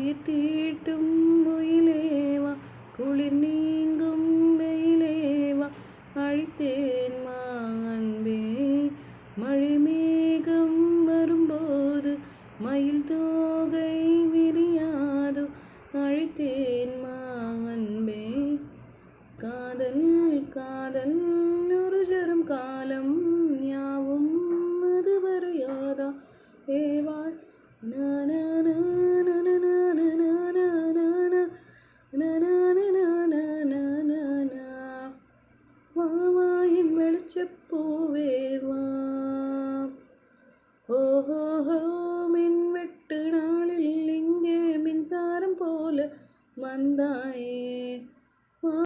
உயிர் தீட்டும் உயிலேவா குளிர் நீங்கும் வெயிலேவா அழித்தேன் மா அன்பே மழை மேகம் வரும்போது மயில் தோகை விரியாதோ அழித்தேன் மா அன்பே காதல் காதல் ஒரு ஜரும் காலம் யாவும் அது வரையாதா ஏவாள் வாவாயின் வெளிச்சப்பூவே வா